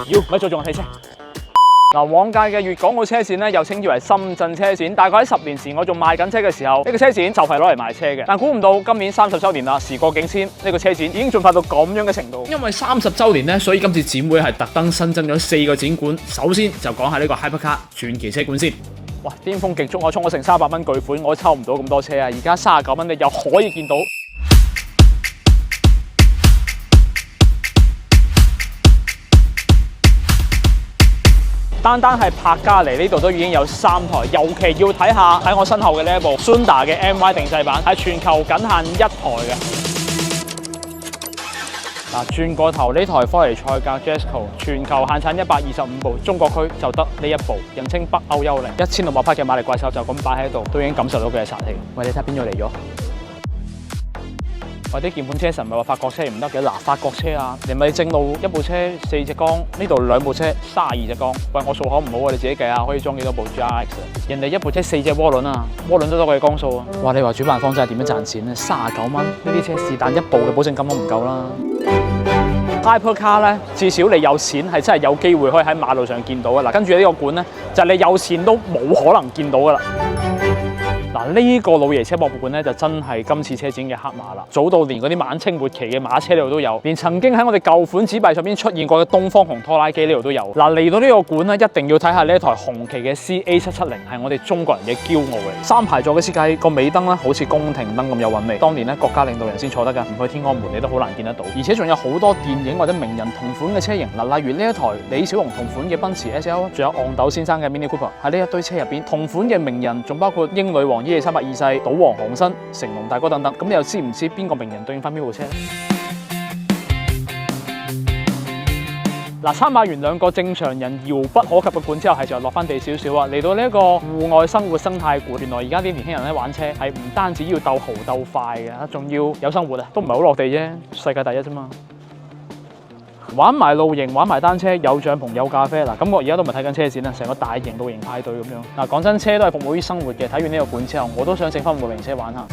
妖，咪再仲睇車。嗱，往屆嘅粵港澳車展咧，又稱之為深圳車展。大概喺10年前，我仲賣緊車嘅時候，呢個車展就係攞嚟賣車嘅。但估唔到今年30週年啦，時過境遷，呢個車展已經進化到咁樣嘅程度。因為30週年咧，所以今次展會係特登新增咗4個展館。首先就講下呢個 Hypercar 傳奇車館先。哇！巔峰極速，我衝咗成300蚊巨款，我都抽唔到咁多車啊！而家39蚊你又可以見到。單係柏嘉尼呢度都已經有3台，尤其要睇下喺我身後嘅呢一部 Honda 嘅 MY 定製版，係全球僅限1台嘅。嗱，轉過頭呢台科尼賽格 Jesko 全球限產125部，中國區就得呢一部，人稱北歐幽靈，1600匹嘅馬力怪獸就咁擺喺度，都已經感受到佢嘅殺氣。喂，你睇下邊個嚟咗？或者鍵盤車神咪話法國車唔得嘅，嗱，法國車啊，你咪正路一部車4隻缸，呢度2部車32隻缸。喂，我數口唔好啊，你自己計下可以裝幾多部 GRX 啊？人哋一部車4隻渦輪啊，渦輪都多過你缸數啊！哇，你話主辦方真係點樣賺錢咧？39蚊，呢啲車是但一部嘅保證金都唔夠啦。Hypercar 咧，至少你有錢係真係有機會可以喺馬路上見到嘅。嗱，跟住呢個館咧，就係你有錢都冇可能見到噶啦。嗱，呢個老爺車博物館咧就真係今次車展嘅黑馬啦，早到連嗰啲晚清末期嘅馬車呢度都有，連曾經喺我哋舊款紙幣上邊出現過嘅東方紅拖拉機呢度都有。嗱，嚟到呢個館咧，一定要睇下呢一台紅旗嘅 CA770，係我哋中國人嘅驕傲嚟。3排座嘅設計，個尾燈咧好似宮廷燈咁有韻味。當年咧國家領導人先坐得㗎，唔去天安門你都好難見得到。而且仲有好多電影或者名人同款嘅車型，嗱，例如呢一台李小龍同款嘅奔馳 SL， 仲有戇豆先生嘅 Mini Cooper， 喺呢一堆車入邊同款嘅名人仲包括英女王伊麗莎白二世、賭王韓辛、成龍大哥等等，咁你又知唔知邊個名人對應翻邊部車咧？嗱，參拜完2個正常人遙不可及嘅館之後，係就落翻地少少啊！嚟到呢一個戶外生活生態館，原來而家啲年輕人咧玩車係唔單止要鬥豪鬥快嘅，仲要有生活啊！都唔係好落地啫，世界第一啫嘛！玩埋露營，玩埋單車，有帳篷，有咖啡。嗱，咁我而家都唔係睇緊車展啦，成個大型露營派對咁樣。嗱，講真，車都係服務於生活嘅。睇完呢個館之後，我都想整翻部露營車玩下。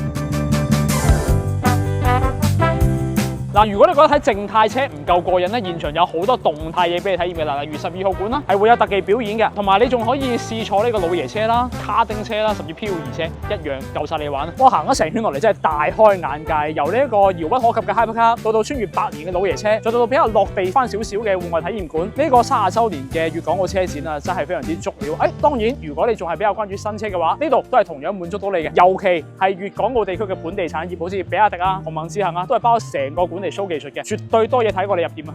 嗱，如果你覺得睇靜態車唔夠過癮咧，現場有好多動態嘢俾你體驗嘅。嗱，例如12號館啦，係會有特技表演嘅，同埋你仲可以試坐呢個老爺車啦、卡丁車啦，甚至漂移車，一樣夠晒你玩。我行咗成圈落嚟，真係大開眼界。由呢一個遙不可及嘅 Hypercar，到穿越100年嘅老爺車，再到比較落地翻少少嘅戶外體驗館，呢個30週年嘅粵港澳車展啊，真係非常之足料。當然，如果你仲係比較關注新車嘅話，呢度都係同樣滿足到你嘅。尤其係粵港澳地區嘅本地產業，好似比亞迪啊、鴻蒙智行啊，都係包成個館嚟 show 技術嘅，絕對多嘢睇過你入店啊！